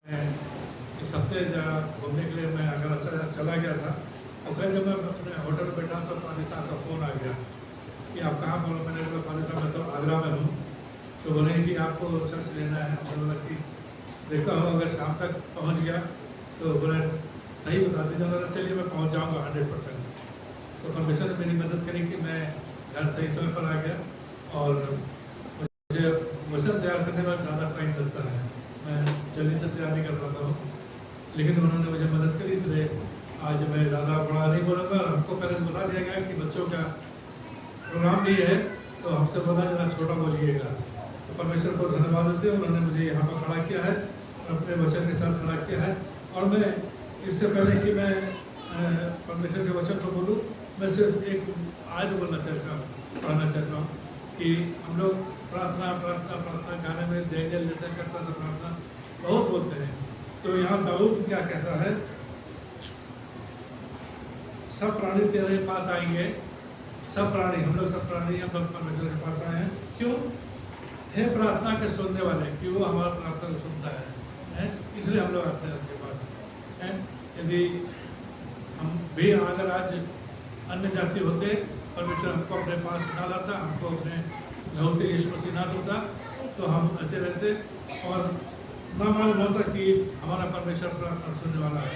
मैं इस हफ्ते घूमने के लिए मैं आगरा चला गया था और फिर जब मैं अपने होटल में बैठा तो पानी साहब का फ़ोन आ गया कि आप कहाँ बोलो। मैंने बोला पानी साहब मैं तो आगरा में हूँ। तो बोले कि आपको सर्च लेना है। हमने बोला कि देखता हूँ अगर शाम तक पहुँच गया तो बोले सही बता दीजिए। बोला चलिए मैं पहुँच जाऊँगा 100%। तो परमेश्वर ने मेरी मदद करी कि मैं घर सही समय पर आ गया और मुझे वचन तैयार करने में ज़्यादा टाइम लगता है, मैं जल्दी से तैयार नहीं कर पाता हूँ, लेकिन उन्होंने मुझे मदद करी। इसलिए आज मैं ज़्यादा बड़ा नहीं बोलूँगा। हमको पहले बता दिया गया कि बच्चों का प्रोग्राम भी है तो हमसे बोला जरा छोटा बोलिएगा। तो परमेश्वर को धन्यवाद देते हैं, उन्होंने मुझे यहाँ पर खड़ा किया है और अपने वचन के साथ खड़ा किया है। और मैं इससे पहले कि मैं परमेश्वर के वचन को बोलूँ, मैं सिर्फ एक आयत बोलना चाहता हूँ, पढ़ना चाहता हूँ कि हम लोग प्रार्थना प्रार्थना प्रार्थना गाने में डेनियल जैसा करता था, प्रार्थना बहुत बोलते हैं। तो यहाँ दाऊद क्या कहता है, सब प्राणी तेरे पास आएंगे। सब प्राणी, हम लोग सब प्राणी हम लोग परमेश्वर के पास आए हैं। क्यों? है प्रार्थना के सुनने वाले, कि वो हमारा प्रार्थना को सुनता है? इसलिए हम लोग आते हैं उनके पास हैं। यदि हम भी अगर आज अन्य जाति होते, परमेश्वर हमको अपने पास ना लाता, हमको अपने लहू से यीशु मसीह ना देता, तो हम ऐसे रहते और ना मालूम होता कि हमारा परमेश्वर प्रार्थना सुनने वाला है।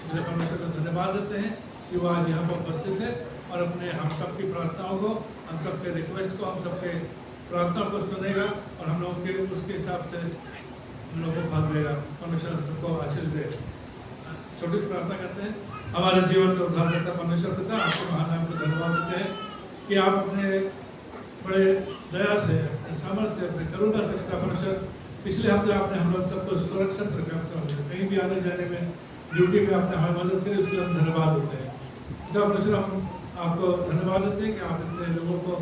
इसलिए परमेश्वर को धन्यवाद देते हैं कि वो आज यहाँ पर उपस्थित है और अपने हम सब की प्रार्थनाओं को, हम सबके रिक्वेस्ट को, हम सबके प्रार्थना को सुनेगा और हम लोगों के उसके हिसाब से हम लोगों को फल देगा। परमेश्वर सबको आशीष दे। छोटी सी प्रार्थना करते हैं। हमारे जीवन को उद्धार करता परमेश्वर पिता, आपके महान नाम को धन्यवाद देते हैं कि आप अपने बड़े दया से, अपने सामर्थ्य से, अपने करुणा से परमेश्वर पिछले हफ्ते आपने हम लोग सबको सुरक्षित रखा, कहीं भी आने जाने में ड्यूटी में आपने हमारी मदद करी, उसके लिए हम धन्यवाद देते हैं। परमेश्वर हम आपको धन्यवाद देते हैं कि आप इतने लोगों को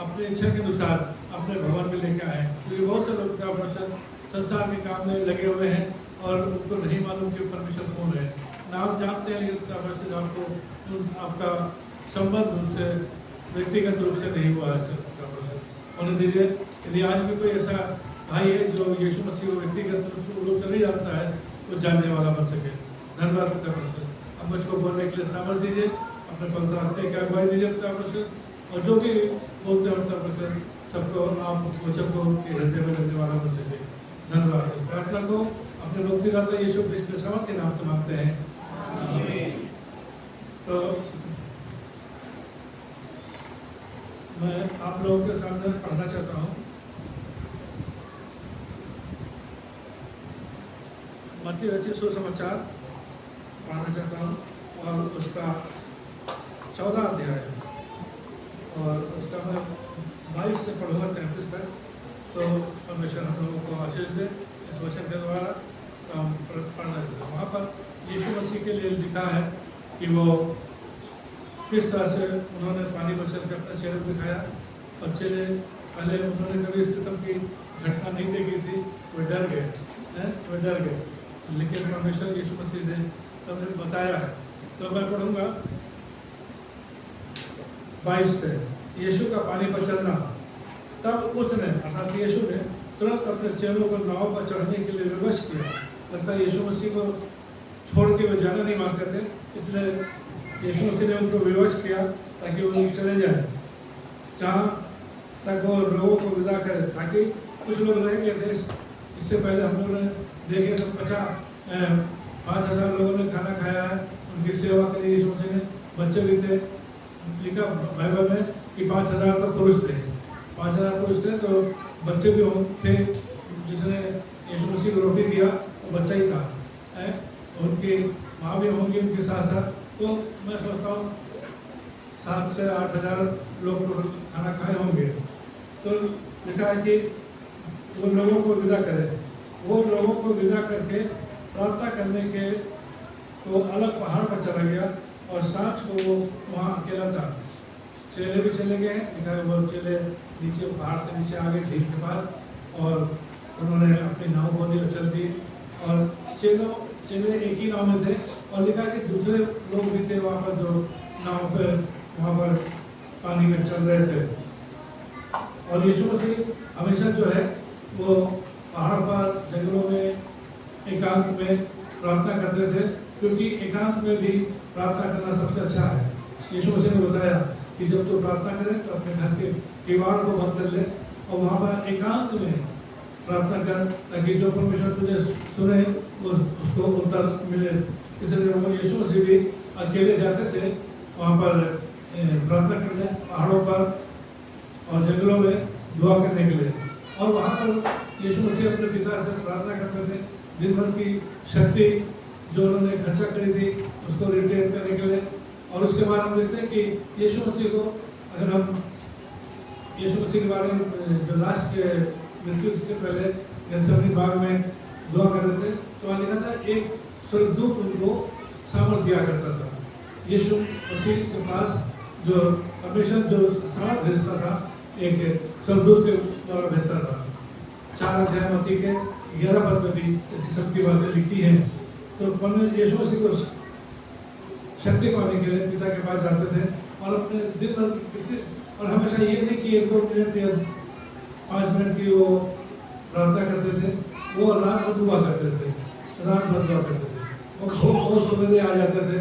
अपनी इच्छा के अनुसार अपने भवन में लेकर आए, क्योंकि बहुत से लोग परमेश्वर संसार के काम में लगे हुए हैं और उनको नहीं मालूम कि परमेश्वर कौन है। नाम जानते हैं लेकिन आपको आपका संबंध उनसे व्यक्तिगत रूप से नहीं हुआ है। उन्हें दीजिए। यदि आज भी कोई ऐसा भाई है जो यीशु मसीह को व्यक्तिगत रूप से नहीं जानता है, वो जानने वाला बन सके। धन्यवाद पिता परमेश्वर। अब मुझको बोलने के लिए सामर्थ दीजिए, अपने पवित्र आत्मा की अगुवाई दीजिए पिता परमेश्वर, और जो भी बोलते हैं पिता परमेश्वर सबको आप वचन को हृदय में रखने वाला बन सके। धन्यवाद। इस प्रार्थना को अपने मुक्तिदाता यीशु मसीह के समर्थ के नाम से मांगते हैं। तो मैं आप लोगों के सामने पढ़ना चाहता हूँ मत्ती रचित सुसमाचार पढ़ना चाहता हूँ और उसका 14 अध्याय और उसका मैं 22 से पढ़ूंगा 33 तक। तो परमेश्वर हम लोगों को आशीष दे इस वचन के द्वारा। तो हम पढ़ना चाहते हैं। वहाँ पर यीशु मसीह के लिए लिखा है कि वो किस तरह से उन्होंने पानी पर चल कर अपना चेहरा दिखाया और चेहरे पहले उन्होंने कभी इस किस्म की घटना नहीं देखी थी, वो डर गए, लेकिन परमेश्वर यीशु मसीह ने उन्हें बताया है। तो मैं पढ़ूंगा 22 से। यीशु का पानी पर चलना। तब उसने अर्थात यीशु ने तुरंत अपने चेलों को नाव पर चढ़ने के लिए विवश किया। लगता है यीशु मसीह को छोड़ के वो जाना नहीं मानते थे, इसलिए यीशु मसीह ने उनको विवश किया ताकि वो चले जाए जहाँ तक वो लोगों को विदा करे, ताकि कुछ लोग रह गए थे। इससे पहले हम लोगों ने देखे तो 5,000 लोगों ने खाना खाया है, उनकी सेवा करी यीशु मसीह ने। बच्चे भी थे, लिखा बाइबल में कि 5,000 तो पुरुष थे, 5,000 पुरुष थे, तो बच्चे भी थे। जिसने यीशु मसीह को रोटी दिया वो बच्चा ही था। उनकी माँ भी होंगी उनके साथ साथ। तो मैं सोचता हूँ 7 से 8,000 लोग खाना खाए होंगे। तो लिखा है कि वो लोगों को विदा करे। वो लोगों को विदा करके प्रार्थना करने के तो अलग पहाड़ पर चला गया और सांझ को वो वहाँ अकेला था। चेले भी चले गए। लिखा है वो चेले नीचे पहाड़ से नीचे आ गए झील के पास और उन्होंने अपनी नाव खोली और चल दी। और चेले एक ही नाव में थे और लिखा कि दूसरे लोग भी थे वहाँ पर जो नाव पे वहाँ पर पानी में चल रहे थे। और यीशु मसीह हमेशा जो है वो पहाड़ पर, जंगलों में एकांत में प्रार्थना करते थे, क्योंकि एकांत में भी प्रार्थना करना सबसे अच्छा है। यीशु मसीह ने बताया कि जब तो प्रार्थना करें तो अपने घर के किवाड़ को बंद कर ले और वहाँ पर एकांत में प्रार्थना कर, ताकि जो परमेश्वर तुझे सुने वो उसको उत्तर मिले। इसलिए वो यीशु मसीह भी अकेले जाते थे वहाँ पर प्रार्थना करने, पहाड़ों पर और जंगलों में दुआ करने के लिए। और वहाँ पर यीशु मसीह अपने पिता से प्रार्थना करते थे दिन भर की शक्ति जो उन्होंने खर्चा करी थी उसको रिटेन करने के लिए। और उसके बाद हम देखते हैं कि यीशु मसीह को, अगर हम यीशु मसीह के बारे में जो लास्ट के मृत्यु से पहले गेत्सेमनी बाग में दुआ कर रहे थे, तो वहाँ लिखा था एक स्वर्गदूत उनको सामर्थ दिया करता था। यीशु मसीह के पास जो हमेशा जो सामर्थ भेजता था, एक स्वर्गदूत के द्वारा भेजता था। 4 अध्याय मत्ती के 11 पद में भी सबकी बातें लिखी हैं। तो यीशु मसीह को शक्ति पाने के लिए पिता के पास जाते थे और अपने दिन भर, और हमेशा ये नहीं कि 1-2 मिनट या 5 मिनट की वो प्रार्थना करते थे, वो रात भर दुआ करते थे, रात भर दुआ करते थे। वो बहुत सवेरे आ जाते थे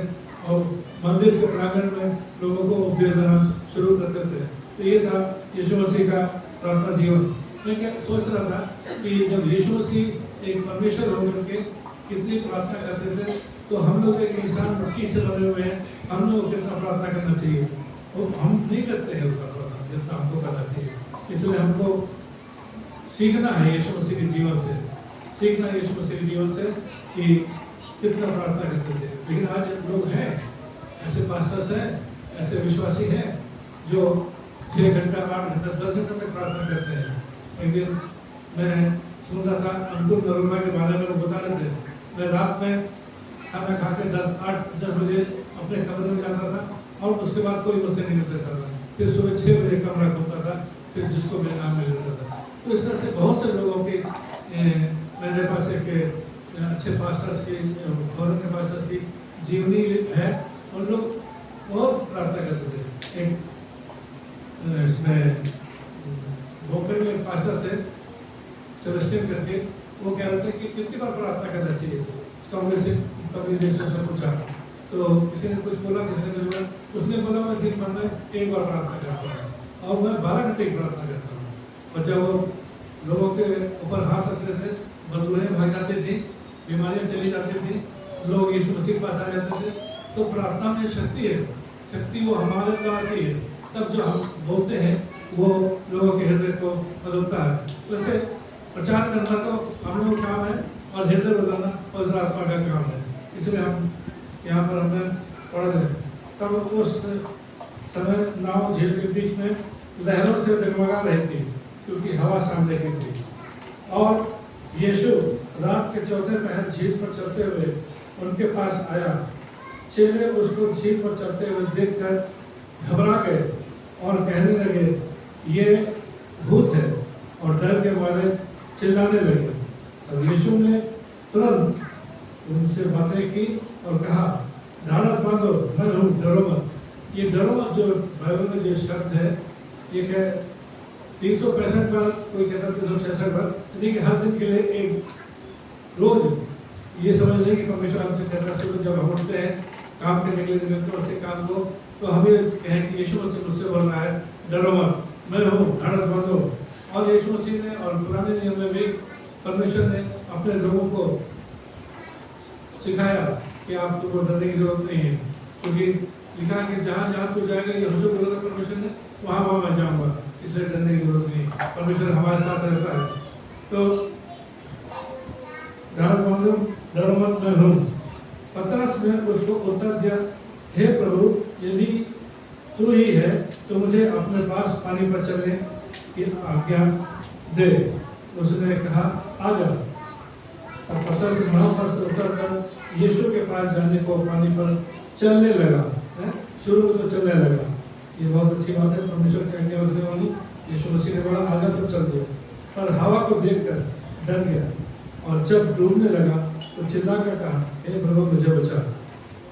और मंदिर के प्रांगण में लोगों को उपदेश देना शुरू करते थे। तो ये था यीशु मसीह का प्रार्थना जीवन। मैं क्या सोच रहा था कि जब यीशु मसीह एक परमेश्वर होकर के कितनी प्रार्थना करते थे, तो हम लोग एक इंसान मिट्टी से बने हुए हैं, हम लोग कितना प्रार्थना करना चाहिए, वो हम नहीं करते हैं उसका प्रार्थना जितना हमको करना चाहिए। इसलिए हमको सीखना है यीशु मसीह के जीवन से, सीखना है यीशु मसीह के जीवन से कि कितना प्रार्थना करते थे। लेकिन आज लोग हैं, ऐसे पास्टर्स हैं, ऐसे विश्वासी हैं जो 6 घंटा, 8 घंटा, 10 घंटा तक प्रार्थना करते हैं। एक दिन मैं सुन रहा था अंकुर नरोमा के बारे में, वो बता रहे थे, मैं रात में खाना खा के 8-10 बजे अपने कमरे में जाता था और उसके बाद कोई मुझसे नहीं मिलता था। फिर सुबह 6 बजे कमरा खोलता था, फिर जिसको मेरे नाम मिल जाता था। तो इस तरह से बहुत से लोगों के मेरे पास एक अच्छे पास्टर्स की, फॉरेन के पास्टर्स की जीवनी है, और लोग बहुत प्रार्थना करते थे। एक इसमें बॉम्बे में एक पास्टर थे सेबेस्टियन करके, वो कह रहे थे कि कितनी बार प्रार्थना करना चाहिए। कांग्रेस से पूछा तो किसी ने कुछ बोला, किसी ने कुछ बोला, उसने बोला मैं दिन भर में 1 बार प्रार्थना करता हूँ और मैं 12 घंटे की प्रार्थना करता हूँ। और जब वो लोगों के ऊपर हाथ रखते थे, बदबूएं भाग जाती थी, बीमारियाँ चली जाती थी, लोग यीशु मसीह के पास आ जाते थे। तो प्रार्थना में शक्ति है, शक्ति वो हमारे द्वारा आती है, तब जो हम बोलते हैं वो लोगों के हृदय को बदलता है। वैसे प्रचार करना तो हम लोगों का काम है और हृदय बदलना पवित्र आत्मा का काम है। इसलिए हम यहाँ पर हमने पढ़ रहे। तब उस समय नाव झील के बीच में लहरों से डगमगा रही थी, क्योंकि हवा सामने की थी। और यीशु रात के 4थे पहर झील पर चलते हुए उनके पास आया। चेले उसको झील पर चलते हुए देखकर घबरा गए और कहने लगे, ये भूत है, और डर के मारे चिल्लाने लगे। और यीशु ने तुरंत उनसे बातें की और कहा, ढाढ़स बांधो, मैं हूँ, डरो मत। ये डरो मत जो बाइबल में जो शब्द है, ये कह 365 बार, कोई कहता 366 बार, यानी हर दिन के लिए एक रोज ये समझ लें कि परमेश्वर हमसे कहता है। सुबह जब हम उठते हैं काम करने के लिए निकलते हैं काम को, तो हमें कहें कि यीशु मसीह मुझसे बोल रहा है, डरो मत, मैं हूँ, ढाढ़स बांधो। और यीशु मसीह ने और पुराने नियम में भी परमेश्वर ने अपने लोगों को सिखाया कि आपको डरने की जरूरत नहीं है, क्योंकि लिखा कि जहाँ जहाँ तू जाएगा, ये हमसे बोलेगा परमेश्वर ने, वहाँ मैं जाऊँगा, इसलिए डरने की जरूरत नहीं, परमेश्वर हमारे साथ रहता है। तो ढाढ़स बांधो, डरो मत, मैं हूँ। पतरस ने उसको उत्तर दिया, हे प्रभु, यदि तू ही है तो मुझे अपने पास पानी पर चलने की आज्ञा दे। उसने कहा, आ जा। तब पतरस नाव पर से उतरकर यीशु के पास जाने को पानी पर चलने लगा। शुरू में तो चलने लगा, ये बहुत अच्छी बात है, परमेश्वर की आज्ञा होने वाली। यीशु मसीह ने बोला, आजा, तो चल दिया। पर हवा को देखकर डर गया, और जब डूबने लगा तो चिल्ला कर कहा, हे प्रभु, मुझे बचा।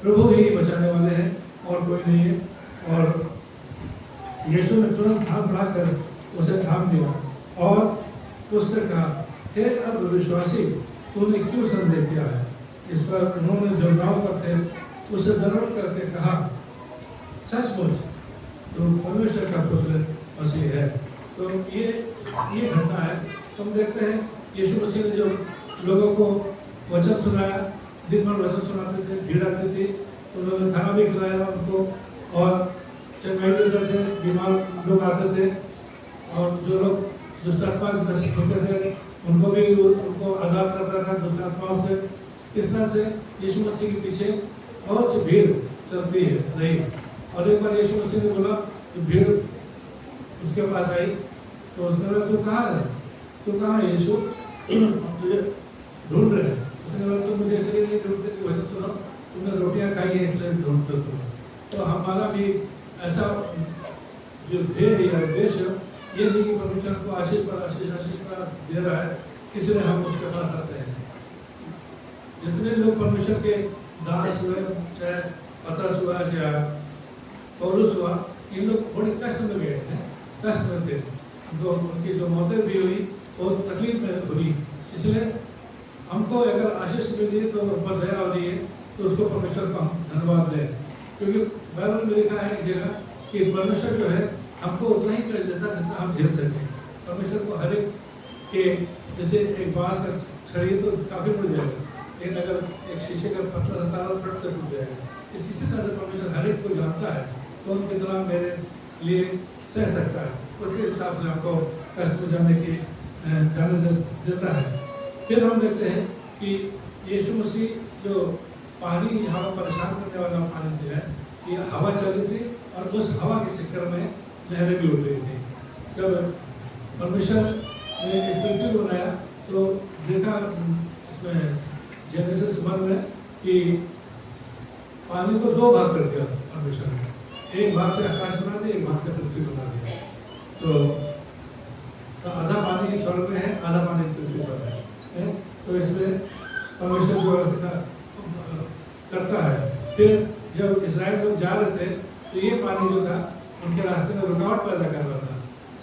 प्रभु ही बचाने वाले हैं और कोई नहीं है। और यीशु ने तुरंत हाथ बढ़ाकर उसे थाम दिया और उससे कहा, हे अविश्वासी, तूने क्यों संदेह किया है? इस पर उन्होंने जो नाव पर थे उसे दरड़ करके कहा, सचमुच तो परमेश्वर का पुत्र मसीह है। तो ये घटना है। हम देखते हैं यीशु मसीह ने जो लोगों को वचन सुनाया, दिन भर वचन सुनाते थे, भीड़ आती थी, उन्होंने खाना भी खिलाया उनको, और चंगाई देते थे, बीमार लोग आते थे, और जो लोग दुष्टात्मा ग्रसित होते थे उनको भी उनको आज़ाद करता था दुष्टात्माओं से। इस तरह से यीशु मसीह के पीछे बहुत सी भीड़ चलती है रही। और एक बार यीशु मसीह ने बोला कि भीड़ उसके पास आई, तो उसने बोला, तू कहाँ है? तू कहाँ है यीशु? हम तुझे ढूंढ रहे हैं। उसने बोला, तुम मुझे इसलिए नहीं ढूंढते कि वचन सुनो, तुमने रोटियाँ खाई है इसलिए ढूंढते तुम। तो हमारा भी ऐसा जो ध्येय या उद्देश्य ये नहीं कि परमेश्वर को आशीष पर दे रहा है इसलिए हम उसके पास आते हैं। जितने लोग परमेश्वर के दास हुए, चाहे पतरस हुआ या पौलुस हुआ, इन लोग बड़े कष्ट में गए हैं, कष्ट में थे, तो उनकी जो मौतें भी हुई बहुत तकलीफ में हुई। इसलिए हमको अगर आशीष मिली तो ऊपर दया हो रही है तो उसको परमेश्वर को हम धन्यवाद दें, क्योंकि बाइबल में लिखा है एक जगह कि परमेश्वर जो है हमको उतना ही कर देता जितना हम झेल सकें। परमेश्वर को हर एक के, जैसे एक बांस का छड़ी तो काफ़ी बढ़ जाएगा, लेकिन अगर एक शीशे का पत्थर रहता है फट से टूट जाएगा। इसी तरह से परमेश्वर हर एक को जानता है कौन कितना मेरे लिए सह सकता है, उसके हिसाब से आपको कष्ट में जाने देता है। फिर हम देखते हैं कि यीशु मसीह जो पानी यहाँ परेशान करने वाला पानी जो है, ये हवा चल रही थी और उस हवा के चक्कर में लहरें भी उड़ रही थी। जब परमेश्वर ने एक पृथ्वी बनाया तो देखा इसमें जेनेसिस 1 में कि पानी को दो भाग कर दिया परमेश्वर ने, एक भाग से आकाश बना दिया, एक भाग से पृथ्वी बना दिया। तो आधा पानी स्वर्ग में है, आधा पानी पृथ्वी पर है। तो इसलिए परमेश्वर जो करता है। फिर जब इस्राएल लोग जा रहे थे तो ये पानी जो था उनके रास्ते में रुकावट पैदा कर रहा था।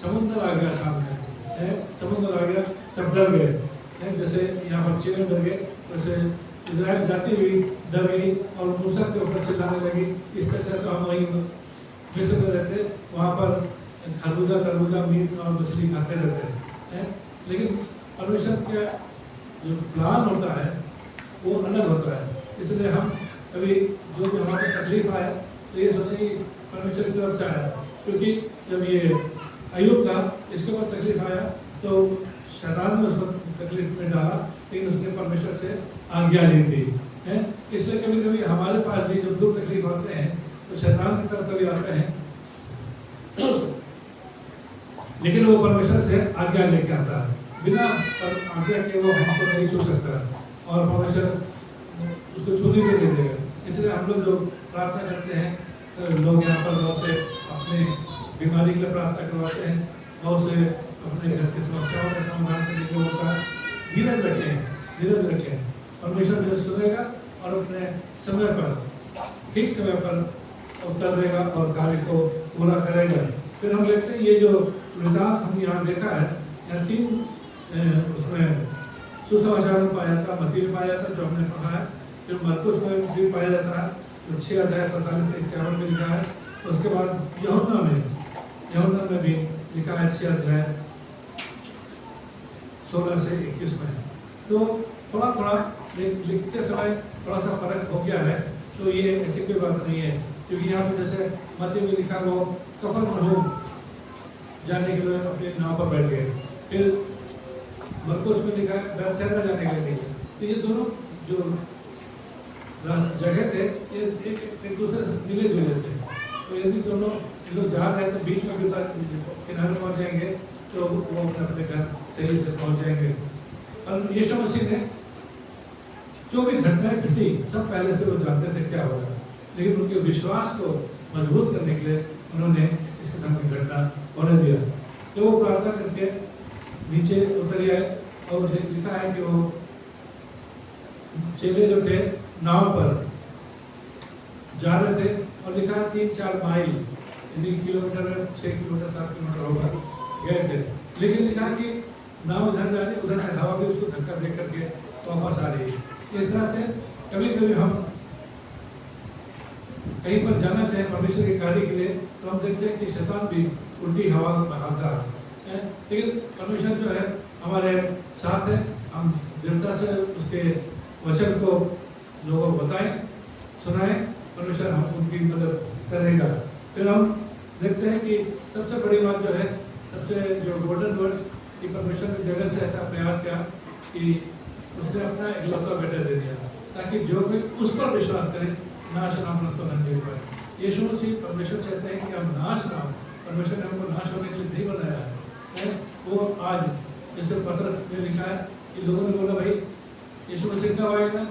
समुद्र आ गया सामने, समुद्र आ गया, सब डर गए, जैसे यहाँ पर चीन डर गए, वैसे इजराइल जाती हुई डर गई और मूसा के ऊपर चिल्लाने लगी, इस तरह से तो हम वहीं मिस्र में रहते, वहाँ पर खरबूजा मीट और मछली खाते रहते हैं। लेकिन परमेश्वर का जो प्लान होता है वो अलग होता है। इसलिए हम कभी जो भी हमारे तकलीफ आए तो ये सोचें कि परमेश्वर की तरफ से आया, क्योंकि जब ये अय्यूब था इसके बाद तकलीफ आया तो शैतान ने उसको तकलीफ में डाला, लेकिन उसने परमेश्वर से आज्ञा ली थी। इसलिए कभी कभी हमारे पास भी जब दुख तकलीफ आते हैं तो शैतान की तरफ कभी आते हैं, लेकिन वो परमेश्वर से आज्ञा लेके आता है। बिना आज्ञा के वो हमको नहीं छू सकता और परमेश्वर उसको छूने भी नहीं देगा। इसलिए हम लोग जो प्रार्थना करते हैं, लोग यहाँ पर बहुत से अपनी बीमारी के लिए प्रार्थना करवाते हैं, बहुत से अपने घर की समस्याओं का समाधान करने के लिए होता है। धीरज रखें, परमेश्वर जो सुनेगा और अपने समय पर, ठीक समय पर उत्तर देगा और कार्य को पूरा करेगा। फिर हम देखते हैं ये जो वृतांत हम यहाँ देखा है, यहाँ 3 उसमें सुसमाचार में पाया था, मत्ती में पाया था जो हमने पढ़ा है, फिर मरकुस में भी पाया जाता है तो 6 अध्याय 45 से 51 में लिखा है। तो उसके बाद यूहन्ना में भी लिखा है 6 अध्याय 16 से 21 में। तो थोड़ा लिखते समय थोड़ा सा फर्क हो गया है, तो ये ऐसी कोई बात नहीं है, क्योंकि यहाँ पे जैसे मत्ती में लिखा वो कफरनहूम जाने के लिए अपने नाव पर बैठ गए, फिर मरकुस में लिखा है बैतसैदा जाने के लिए। तो ये दोनों जो जगह थे ये एक दूसरे से मिले जुले थे। तो यदि दोनों लोग जा रहे हैं तो बीच में भी किनारे पहुँच जाएंगे तो वो अपने घर सही से पहुँच जाएंगे। और यीशु मसीह ने जो भी घटनाएं घटी सब पहले से वो जानते थे क्या होगा, लेकिन उनके विश्वास को मजबूत करने के लिए उन्होंने इस किस्म की घटना होने दिया। तो वो प्रार्थना करके नीचे उतर आए और उसे लिखा है कि वो चेले जो थे नाव पर जा रहे थे और लिखा है 3-4 माइल, यानी किलोमीटर में 6 किलोमीटर 7 किलोमीटर होगा गए थे, लेकिन लिखा कि नाव इधर जा रही, उधर से हवा भी उसको धक्का दे करके वापस आ रही है। इस तरह से कभी कभी हम कहीं पर जाना चाहे परमेश्वर के कार्य के लिए, तो हम देखते हैं कि शैतान भी उल्टी हवा बहाता है, लेकिन परमेश्वर जो है हमारे साथ है। हम दृढ़ता से उसके वचन को लोगों को बताएं, सुनाएं, परमेश्वर हम उनकी मदद करेगा। फिर हम देखते हैं कि सबसे बड़ी बात जो है, सबसे जो गोल्डन वर्ड्स कि परमेश्वर ने जगत से ऐसा प्यार किया कि उसने अपना इकलौता बेटा दे दिया, ताकि जो कोई उस पर विश्वास करे नाश ना हो तो न जीव पाए। यीशु मसीह परमेश्वर चाहते हैं कि हम नाश ना हो। परमेश्वर ने हमको नाश होने के लिए नहीं बनाया है। वो आज जैसे पत्रस में लिखा है कि लोगों ने बोला भाई यीशु मसीह कब आएगा,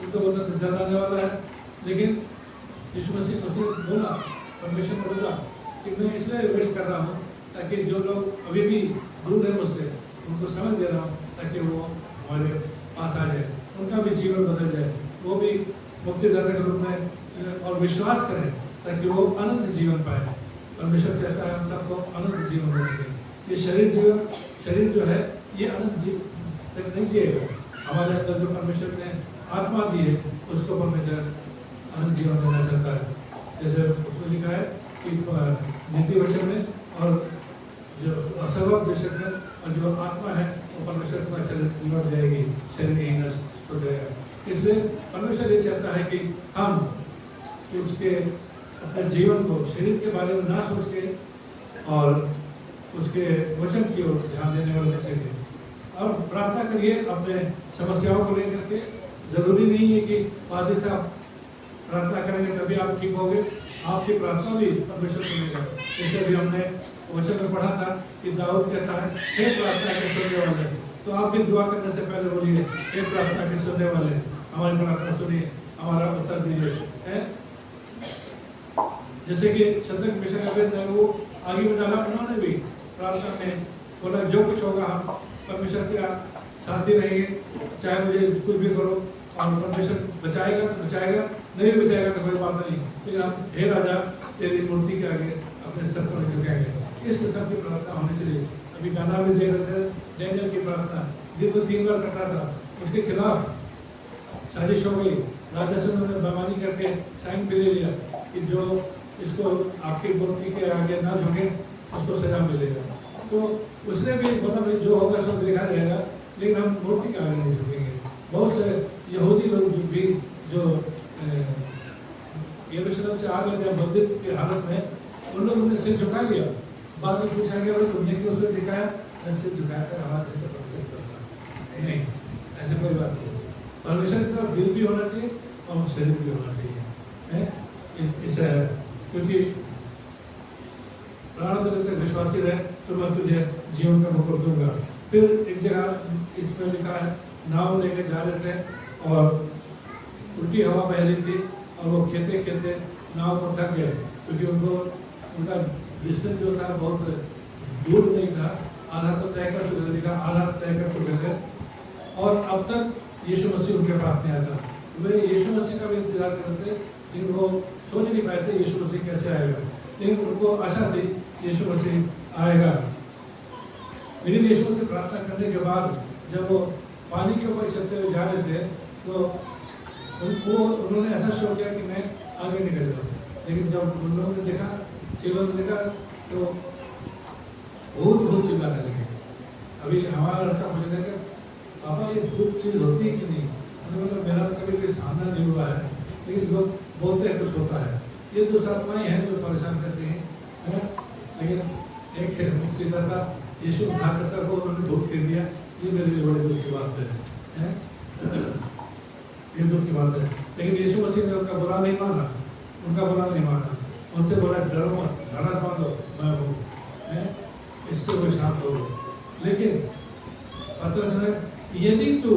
तो बोलता जल्द आने वाला है। लेकिन यीशु मसीह बोला, परमेश्वर ने बोला कि मैं इसलिए वेट कर रहा हूँ ताकि जो लोग अभी भी दूर है मुझसे उनको समझ दे रहा हूँ, ताकि वो हमारे पास आ जाए, उनका भी जीवन बदल जाए, वो भी मुक्तिदाता के रूप में और विश्वास करें ताकि वो अनंत जीवन पाए। परमेश्वर चाहता है हम सबको अनंत जीवन मिले। ये शरीर जो है ये अनंत जीवन तक नहीं जिएगा। हमारे अंदर जो परमेश्वर ने आत्मा दी है उसको परमेश्वर अनंत जीवन देना चाहता है। जैसे उसमें लिखा है कि नीति वचन में और जो असर्वक देशक में और जो आत्मा है वो परमेश्वर के पास लौट जाएगी, शरीर ही नष्ट हो जाएगा। इसलिए परमेश्वर ये चाहता है कि हम उसके अपने जीवन को शरीर के बारे में ना सोच के और उसके वचन की ओर ध्यान देने वाले बच्चे थे। और प्रार्थना करिए अपने समस्याओं को लेकर के। जरूरी नहीं है कि पादरी साहब प्रार्थना करेंगे तभी आप ठीक होगे, आपकी प्रार्थना भी परमेश्वर सुनेगा। जैसे भी हमने वचन में पढ़ा था कि दाऊद कहता है हे प्रार्थना के सुनने वाले, तो आप भी दुआ करने से पहले बोलिए हे प्रार्थना के सुनने वाले, हमारी प्रार्थना सुनिए, हमारा उत्तर दीजिए। जैसे कि शद्रक मिशक अबेदनगो आगे में डाला, उन्होंने भी प्रार्थना में बोला जो कुछ होगा हम परमेश्वर के साथ ही रहेंगे, चाहे मुझे कुछ भी करो, और परमेश्वर बचाएगा तो बचाएगा, नहीं बचाएगा तो कोई बात नहीं, लेकिन हम हे राजा तेरी मूर्ति के आगे अपने सर पर झुकाएंगे। इस किस्म की प्रार्थना होनी चाहिए। अभी गाना भी देख रहे थे, डैनियल की प्रार्थना दिन को 3 बार कटा था, उसके खिलाफ साजिश हो गई। राजा से उन्होंने बेईमानी करके साइन पे ले लिया कि जो इसको आपकी मूर्ति के आगे ना झुके उसको सजा मिलेगा। तो उसने भी बोला भाई जो होगा सब देखा जाएगा, लेकिन हम मूर्ति के आगे नहीं झुकेंगे। बहुत से यहूदी लोग भी जो यरूशलेम से आ गए थे बंदित की हालत में, उन लोगों ने सिर झुका लिया। बाद में पूछा गया भाई तुमने क्यों सिर झुकाया? सिर झुकाया कर हमारे नहीं, ऐसे कोई बात नहीं। परमेश्वर का दिल भी होना चाहिए और शरीर भी होना चाहिए। क्योंकि प्राण देते विश्वासी रहे तो मैं तुझे जीवन का मुकुट दूंगा। फिर एक जगह इसमें लिखा है नाव लेके जा रहे थे और उल्टी हवा बह रही थी और वो खेते खेते नाव पर थक गए, क्योंकि उनका डिस्टेंस जो था बहुत दूर नहीं था, आधा तो तय कर चुके थे, आधा तय कर चुके थे और अब तक यीशु मसीह उनके पास नहीं आता। वे यीशु मसीह का भी इंतजार करते, लेकिन वो सोच नहीं पाए थे यीशु मसीह कैसे आएगा, लेकिन उनको आशा थी यीशु मसीह आएगा। लेकिन यीशु मसीह प्रार्थना करने के बाद जब वो पानी के ऊपर चलते हुए जा रहे थे तो उन्होंने ऐसा शो किया कि मैं आगे निकल जाऊँ। लेकिन जब उन लोगों ने देखा, चेलों ने देखा तो बहुत चिल्लाने लगे। अभी हमारा लड़का पूछने लगा पापा ये भूत चीज होती है कि नहीं? मतलब मेरा कभी कोई सामना नहीं हुआ है, लेकिन लोग बोलते हैं कुछ होता है। ये दुष्ट आत्माएं हैं जो परेशान करती हैं, है ना? लेकिन एक है मुक्तिदाता यीशु उद्धारकर्ता को उन्होंने भूत कह दिया। ये मेरे लिए बड़े दुख की बात है, ये दुख की बात है। लेकिन यीशु मसीह ने उनका बुरा नहीं माना, उनसे बोला डरो मत, घड़ा बांधो, मैं हूँ, इससे वो शांत हो गए। लेकिन पतरस ने यदि तू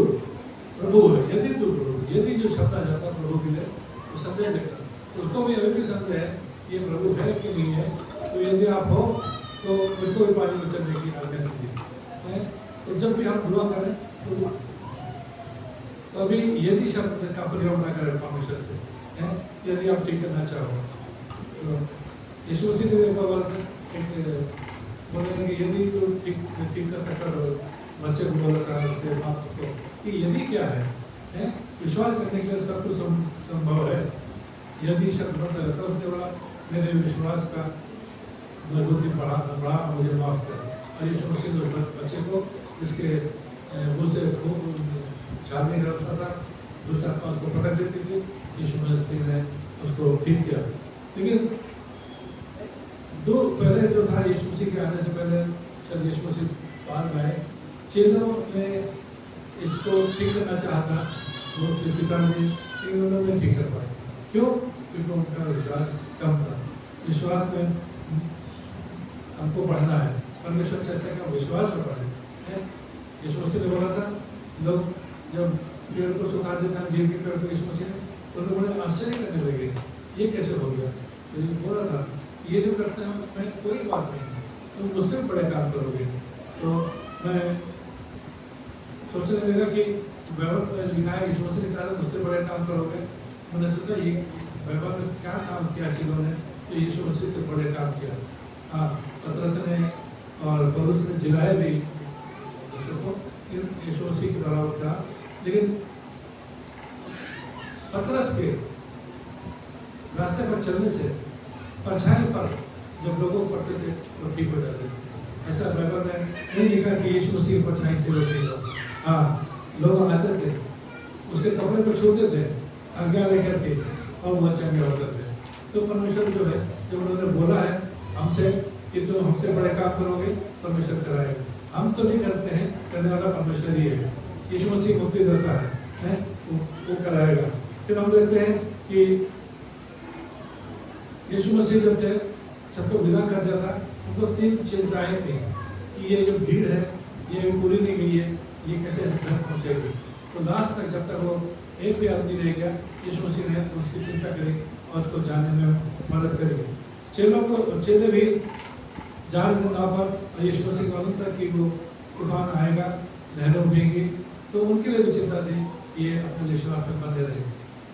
प्रभु है, यदि जो शब्द आ जाता प्रभु के लिए तो संदेह देता, उसको भी अभी भी संदेह है ये प्रभु है कि नहीं है। तो यदि आप हो तो उसको भी पानी में चलने की आज्ञा दीजिए। तो जब भी हम दुआ करें तो अभी यदि शब्द का प्रयोग ना करें परमेश्वर से, यदि आप ठीक करना चाहो तो यीशु मसीह ने बोले कि यदि तो ठीक कर सकता बच्चे को बोला था उसके बाप को कि यदि क्या है विश्वास करने के लिए सब कुछ संभव है। यदि शब्द तो उसने बोला मेरे विश्वास का मजबूती बढ़ा मुझे माफ कर। और यीशु मसीह ने उस बच्चे को जिसके मुँह से खूब छाती निकलता था, दुष्ट आत्मा उसको पकड़ देती थी, यीशु मसीह ने उसको ठीक किया। लेकिन पहले जो था यीशु मसीह के आने से पहले जब यीशु मसीह बाद में आए, चेलों ने इसको ठीक करना चाहा था, वो पिता ने, लेकिन उन्होंने ठीक कर पाए। क्यों? क्योंकि उनका विश्वास कम था। विश्वास में हमको पढ़ना है, परमेश्वर चाहते का विश्वास में पढ़े। यीशु मसीह ने बोला था, लोग जब पेड़ को सुखा देना जीव के पेड़ को यीशु मसीह ने, तो लोग बड़े आश्चर्य करने लगे, ये कैसे हो गया? तो बोला था ये जो करते हैं मैं कोई बात नहीं, तुम मुझसे बड़े काम करोगे। तो मैं सोचने लगा कि बाइबल में लिखा है यीशु मसीह ने कहा मुझसे बड़े काम करोगे। मैंने सोचा ये बाइबल में क्या काम किया चीज़ों ने, तो यीशु मसीह से बड़े काम किया। हाँ, पतरस ने और पौलुस ने जिलाए भी को यीशु मसीह के द्वारा था। लेकिन पतरस के रास्ते पर चलने से परछाई पर जब लोगों पढ़ते थे वो ठीक हो जाते थे। ऐसा बाइबल में नहीं लिखा कि यीशु मसीह परछाई से रोक नहीं हो। हाँ, लोग आते थे, उसके कपड़े को छूते थे आज्ञा लेकर के, और वो चंगे होते थे। तो परमेश्वर जो है, जब उन्होंने बोला है हमसे कि तुम हमसे बड़े काम करोगे, परमेश्वर कराएगा। हम तो नहीं करते हैं, करने वाला परमेश्वर ही है। यीशु मसीह मुक्ति देता है वो कराएगा। फिर हम देखते हैं कि यीशु मसीह जो थे सबको विदा कर दिया था, उनको 3 चिंताएं थी कि ये जो भीड़ है ये पूरी नहीं गई है, ये कैसे घर पहुँचेगी। तो लास्ट तक जब तक वो एक भी आदमी रह गया, यीशु मसीह ने उसकी चिंता करी और उसको जाने में मदद करी। चेले भी जा रहे थे नाव पर, और यीशु मसीह को मालूम था कि वो तूफान आएगा, लहरें उठेंगी, तो उनके लिए भी चिंता थी कि ये अपने विश्वास में बने रहे,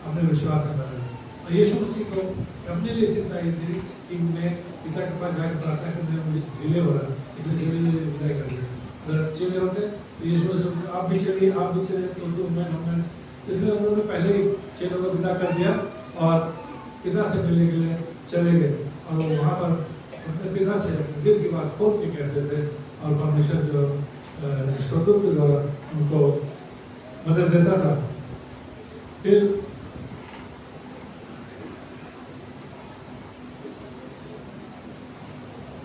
अपने विश्वास में बने रहे। और यीशु मसीह को अपने लिए चिंता ये थी कि मैं पिता के पास जाकर प्रार्थना करने में मुझे डिले हो रहा है, इसलिए चेले विदाई कर दिया। अगर चेले होते तो यीशु मसीह आप भी चलिए, आप भी चले, तो मैं इसलिए उन्होंने पहले ही चेलों को विदा कर दिया और पिता से मिलने के लिए चले गए। और वहाँ पर अपने पिता से दिल की बात खोल के कहते थे, और परमेश्वर जो स्वर्गदूत के द्वारा उनको मदद देता था। फिर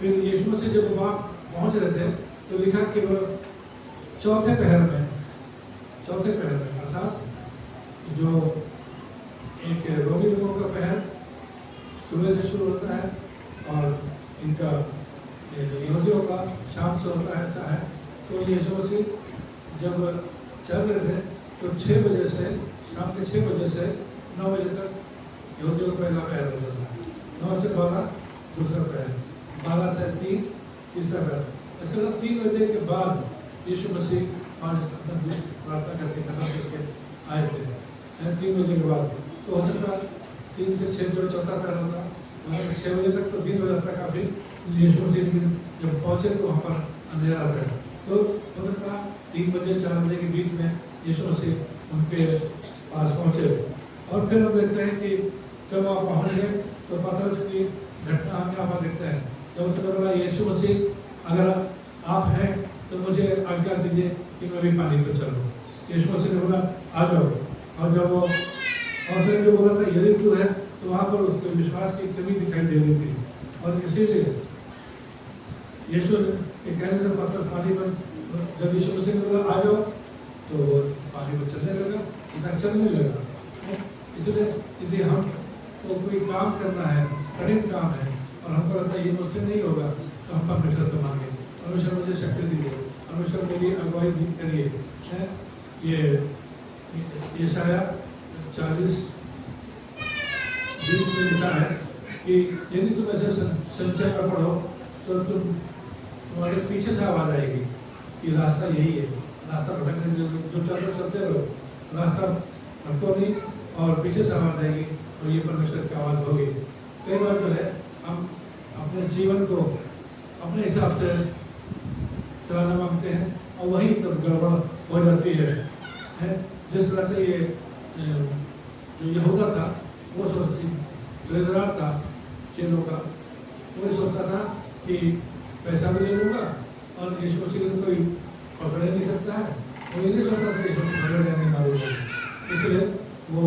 यीशु मसीह जब वहाँ पहुँच रहे थे तो लिखा कि वो चौथे पहर में अर्थात जो एक रोमी लोगों का पहर सुबह से शुरू होता है और इनका यहूदियों का शाम से होता है, ऐसा है। तो यीशु मसीह जब चल रहे थे तो 6 बजे से शाम के 6 बजे से 9 बजे तक यहूदियों का पहला पहर होता था, 9 से 12 दूसरा पहर, 12 से 3 तीसरा पहर। इसके बाद 3 बजे के बाद यीशु मसीह प्रार्थना करके खत्म करके आए थे। 3 बजे के बाद तो हो सकता 3 से 6 जो चौथा पहर होता, वहाँ 6 बजे तक तो 3 बजे तक काफ़ी यीशु मसीह जब पहुँचे तो वहाँ पर अंधेरा रहा। तो उनका 3 बजे 4 बजे के बीच में यीशु मसीह उनके पास पहुँचे। और फिर हम देखते हैं कि जब वहाँ पहुँच गए तो पतरस की घटना हम यहाँ पर देखते हैं। जब उसने बोला यीशु मसीह अगर आप हैं तो मुझे आज्ञा दीजिए कि मैं भी पानी पर चलूँ। यीशु मसीह ने बोला आ जाओ। और जब वो और फिर जो बोला था यदि तू है, तो वहाँ पर उसके विश्वास की कमी दिखाई दे रही थी। और इसीलिए यीशु के कहने से पतरस पानी पर, जब यीशु मसीह ने बोला आ जाओ, तो वो पानी पर चलने लगा, इतना चलने लगा। इसलिए यदि हम तो कोई काम करना है, कठिन काम है, और हमको लगता है ये मुझसे नहीं होगा, तो हम परमेश्वर से मांगे, परमेश्वर मुझे शक्ति दीजिए, परमेश्वर मेरी अगुवाई करिए। ये शायद 40:20 में लिखा है कि यदि तुम ऐसे संचय में पढ़ो तो तुम्हारे पीछे से आवाज़ आएगी कि रास्ता यही है, रास्ता भटकने जो चलते रहो, रास्ता भटको नहीं, और पीछे से आवाज़ आएगी और ये परमेश्वर की आवाज़ होगी। कई बार जो है हम अपने जीवन को अपने हिसाब से चलाना मांगते हैं और वहीं तब गड़बड़ हो जाती है। है। जिस तरह से ये जो यहूदा था वो ट्रेजरार था चेलों का, वो ये सोचता था कि पैसा भी ले लूँगा और यीशु मसीह को कोई पकड़ नहीं सकता है, वो ये नहीं सोचता था यीशु मसीह पकड़ जाने वाले को, इसलिए वो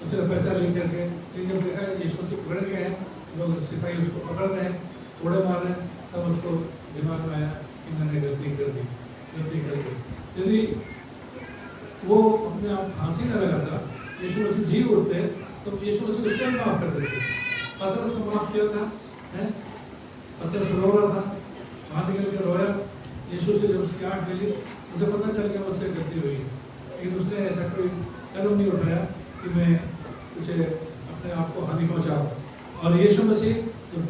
उसने पैसा ले करके जब देखा यीशु मसीह पकड़ गए हैं, लोग सिपाही उसको पकड़ रहे हैं, थोड़े मार रहे हैं, तब उसको दिमाग में आया कि मैंने गलती कर दी। यदि वो अपने आप फांसी न लगाता, यीशु मसीह जी उठते तो यीशु मसीह उसको माफ कर देते। पतरस को माफ किया था, है पतरस रो रहा था, वहाँ निकल के रोया, यीशु से जब उसकी आँख मिली उसे पता चल गया मुझसे गलती हुई, लेकिन उसने ऐसा कोई कदम नहीं उठाया कि मैं उसे अपने आप को हानि पहुँचाऊँ। और यीशु मसीह जब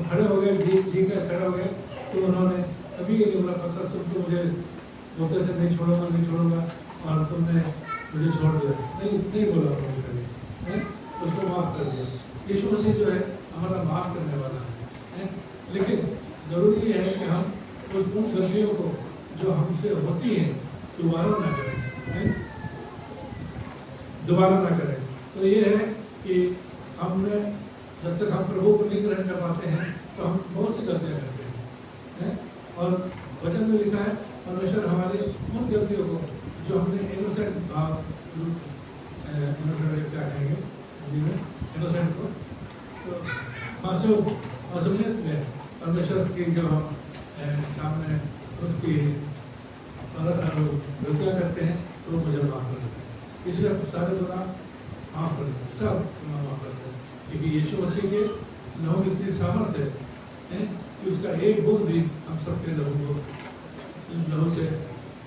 खड़े हो गए, जी कर खड़े हो गए, तो उन्होंने कभी ये नहीं बोला पतरस तुम तो मुझे बोलते थे नहीं छोड़ूंगा और तुमने मुझे छोड़ दिया, नहीं बोला उन्होंने कभी, उसको माफ़ कर दिया। यीशु मसीह जो है हमारा माफ़ करने वाला है, लेकिन ज़रूरी है कि हम उन गलतियों को जो हमसे होती हैं दोबारा ना करें। तो ये है कि हमने जब तक हम प्रभु को नहीं ग्रहण कर पाते हैं तो हम बहुत सी गलतियाँ करते हैं, और वचन में लिखा है परमेश्वर हमारी उन गलतियों को जो हमने इनोसेंट भाव क्या कहेंगे हिंदी में इनोसेंट को, तो मासूमियत में परमेश्वर की जो हम सामने उनकी गलतियाँ करते हैं तो मुझे माफ़ कर देते हैं, इसलिए सारे गुनाह माफ़ कर देते, सब गुनाह माफ़ करते हैं, क्योंकि यीशु मसीह के लहू में इतनी सामर्थ्य है कि उसका एक बूंद भी हम सबके लहू से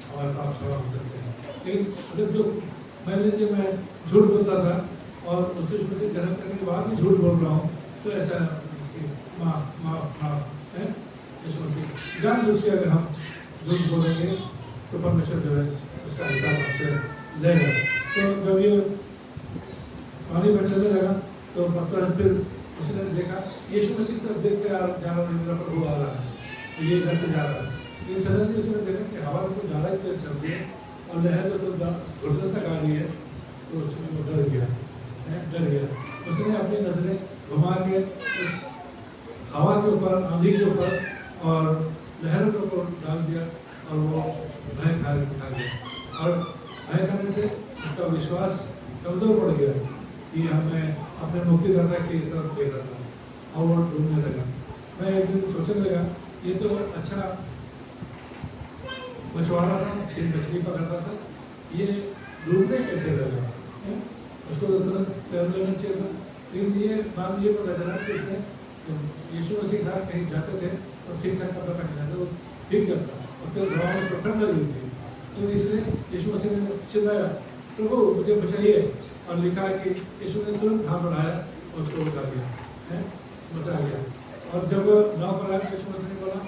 हमारे पाप सवा हो सकते हैं। लेकिन अगर जो मैं झूठ बोलता था और उससे ग्रहण करने के बाद भी झूठ बोल रहा हूँ, तो ऐसा माफ है यीशु मसीह जान बुझ के अगर हम झूठ बोलेंगे तो परमेश्वर जो है उसका हिसाब हमसे लेगा। तो जब ये पानी में चलने लगा तो पतरस फिर उसने देखा यीशु मसीह तक देख के जा रहा मेरा प्रभु आ रहा है, ये घर से जा रहा है, लेकिन सडनली उसने देखा कि हवा को ज़्यादा तेज चल रही है और लहर जो घुटने तक आ रही है, तो उसमें वो डर गया। उसने अपनी नजरें घुमा के उस हवा के ऊपर, आंधी के ऊपर और लहरों के ऊपर डाल दिया और वो भय खा गया, और भय खाने से उसका विश्वास कमजोर पड़ गया कि हमें अपने मुक्तिदाता की तरफ देख रहा था और वो ढूंढने लगा। मैं एक दिन सोचने लगा ये तो अच्छा मछुआरा था, मछली पकड़ता था, ये डूबने कैसे लगा, उसको तो तुरंत तैर लेना चाहिए था। लेकिन ये बात ये पता चला कि उसने यीशु मसीह के साथ कहीं जाते थे तो ठीक ठाक पता कर जाता, वो ठीक जाता और फिर हवा में ठंड लगी थी, तो इसलिए यीशु मसीह ने चिल्लाया प्रभु मुझे बचाइए, और लिखा है कि यीशु ने तुरंत हाथ बढ़ाया और उसको बचा गया। और जब नाव पर आया यीशु मसीह ने बोला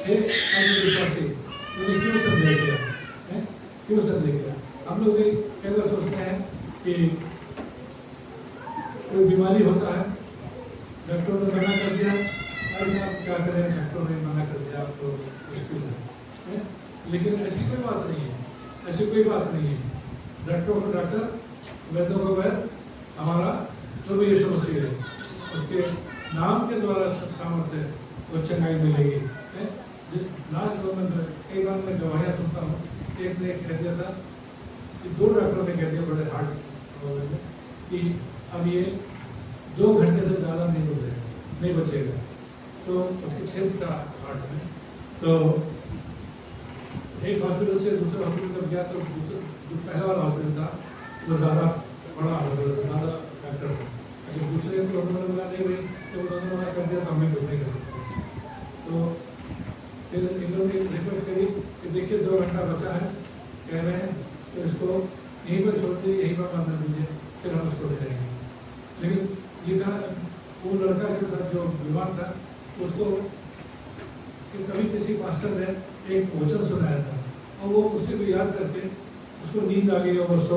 हे विश्वासी मुझे क्यों संदेह किया। हम लोग कई बार सोचते हैं कि कोई बीमारी होता है, डॉक्टर ने मना कर दिया, अरे आप क्या करें, डॉक्टर ने मना कर दिया, आप तो मुश्किल है, लेकिन ऐसी कोई बात नहीं है। डॉक्टरों को डॉक्टर, वैद्यों को वैद्य हमारा प्रभु यीशु मसीह है, उसके नाम के द्वारा सामर्थ्य को चंगाई मिलेगी। लास्ट में कई बार मैं गवाहियाँ सुनता हूँ, एक ने कह दिया था कि 2 डॉक्टरों ने कह दिया बड़े हार्ट कि अब ये 2 घंटे से ज़्यादा नहीं बचेगा, तो उसके छेद था हार्ट में। तो एक हॉस्पिटल से दूसरे हॉस्पिटल तक गया, तो जो पहला वाला हॉस्पिटल था वो ज़्यादा बड़ा हॉस्पिटल, ज़्यादा डॉक्टर था, अगर दूसरे हॉस्पिटल में मना नहीं हुई तो उन्होंने मना कर दिया तो हमें कुछ नहीं कर सकते। तो फिर इन लोगों ने रिक्वेस्ट करी कि देखिए 2 घंटा बचा है, कह रहे हैं तो इसको यहीं पर छोड़ दीजिए, यहीं पर मरने दीजिए, फिर हम उसको ले जाएंगे। लेकिन ये कहा वो लड़का जो बीमार था उसको कभी किसी मास्टर ने एक वचन सुनाया था और वो उसी को याद करके उसको नींद आ गई और वो सो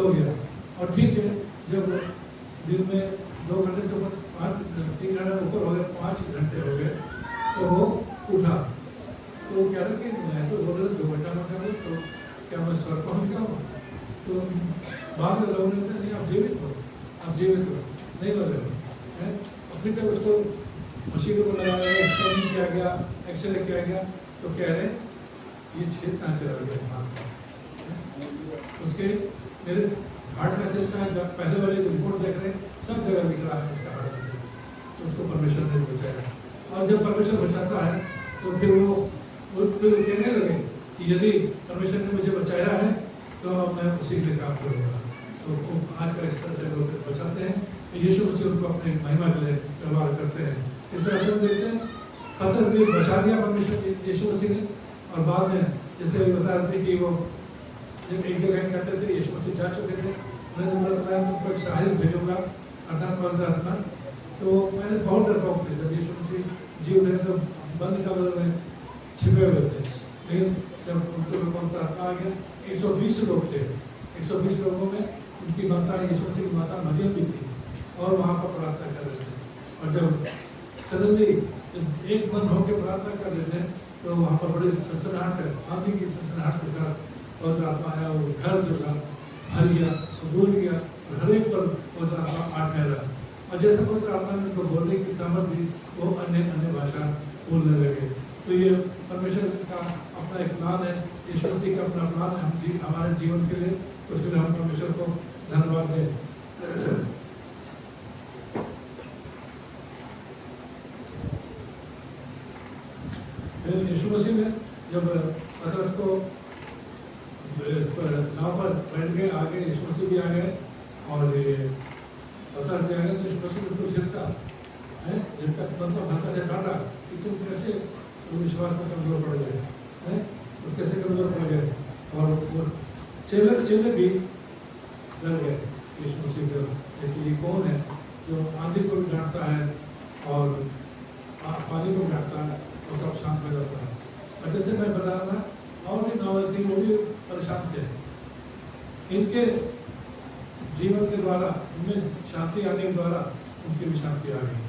गया। और ठीक है, जब दिन में 2 घंटे से 3 घंटे ऊपर हो गए, 5 घंटे हो गए, तो वो उठा तो वो कह रहा कि मैं तो बोल रहा 2 घंटा में करूँ तो क्या मैं स्वर्ग पहुँच गया हूँ? तो बाद में लोगों ने कहा नहीं आप जीवित हो, नहीं मर रहे हो, है? और फिर जब उसको मशीन को लगाया गया, स्कैनिंग किया गया, एक्सरे किया गया, तो कह रहे ये छेद कहाँ चला गया हाथ का, उसके मेरे हार्ट का छेद का जब पहले वाले रिपोर्ट देख रहे हैं सब जगह दिख रहा है उसका हार्ट का, तो उसको परमेश्वर ने बचाया। और जब परमेश्वर बचाता है तो फिर वो कहने लगे कि यदि परमेश्वर ने मुझे बचाया है तो मैं उसी के लिए काम करूँगा। तो आज का इस तरह से लोग बचाते हैं तो यीशु मसीह उनको अपने महिमा के लिए व्यवहार करते हैं। इस तरह से हम देखते हैं पत्थर भी बचा दिया परमेश्वर यीशु मसीह ने, और बाद में जैसे अभी बता रहे थे कि वो जब एक जगह कहते थे यीशु मसीह जा चुके थे, मैंने बताया तुमको एक सहायक भेजूंगा अर्थात पवित्र आत्मा। तो मैंने बहुत डरपोक थे जब यीशु मसीह जीव रहे तो बंद कमरे में छिपे हुए थे, लेकिन जब उनको पवित्र आत्मा आ गया 120 लोग थे, 120 लोगों में उनकी माता यीशु मसीह की माता मरियम भी थी और वहाँ पर प्रार्थना कर रहे थे। और जब सडनली एक मन होकर प्रार्थना कर रहे थे तो वहाँ पर बड़ी सनसनाहट है, आंधी की सनसनाहट के साथ पवित्र आत्मा आया, वो घर जो था भर गया, डूब गया, और हर एक पर पवित्र आत्मा आ ठहरा। और जैसे पवित्र आत्मा ने तो बोलने की सामर्थ दी, वो अन्य अन्य भाषा बोलने लगे। तो ये परमेश्वर का अपना एक प्लान है, यीशु मसीह का अपना प्लान है हमारे जीवन के लिए, तो उसके लिए हम परमेश्वर को धन्यवाद दें। यीशु मसीह ने जब पतरस को नाव पर बैठ गए, आगे यीशु मसीह भी आ गए और ये पतरस भी आ गए, तो यीशु मसीह उसको झिड़का है, झिड़का मतलब हल्का से डांटा कि तुम कैसे विश्वास में कमजोर पड़ गए हैं, तो कैसे कमजोर पड़ गए। और वो चेले भी डर गए यीशु मसीह के, ये कौन है जो आंधी को भी डांटता है और पानी को भी डांटता है और सब शांत हो जाता है। और जैसे मैं बता रहा था और भी नौ थी, वो भी परेशान थे, इनके जीवन के द्वारा उनमें शांति आने के द्वारा उनकी भी शांति आ गई,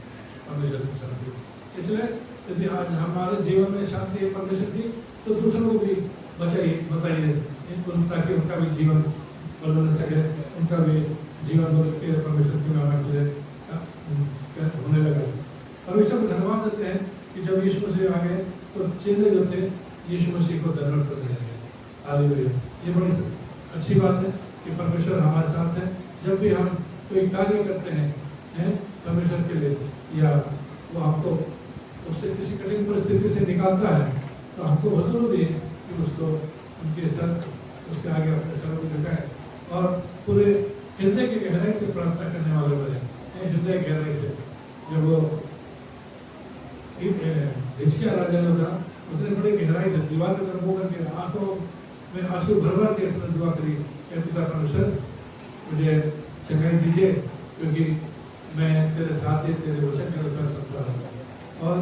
परमेश्वर की शांति। इसलिए यदि आज हमारे जीवन में शांति परमेश्वर की, तो दूसरों को भी बताइए ताकि उनका भी जीवन बदल सके, उनका भी जीवन बदल के परमेश्वर की महिमा के लिए होने लगा। परमेश्वर को धन्यवाद देते हैं कि जब यीशु मसीह आ गए तो चेले जो थे यीशु मसीह को दंडवत करने लगे। हालेलुया, ये बड़ी अच्छी बात है कि परमेश्वर हमारे साथ है। जब भी हम कोई कार्य करते हैं परमेश्वर के लिए, या वो हमको उससे किसी कठिन परिस्थिति से निकालता है, तो हमको बहुत जरूरी है कि उसको उनके सर उसके आगे अपने सर को झुकाए और पूरे हृदय की गहराई से प्रार्थना करने वाले बने। हृदय गहराई से जब वो हिजकिया राजा ने कहा, उसने बड़ी गहराई से दीवार के तरफ मुँह करके आंखों में आंसू भर के अपने दुआ करी, पिता परमेश्वर मुझे चंगाई दीजिए, क्योंकि मैं तेरे साथ ही तेरे वचन के अनुसार सकता हूँ। और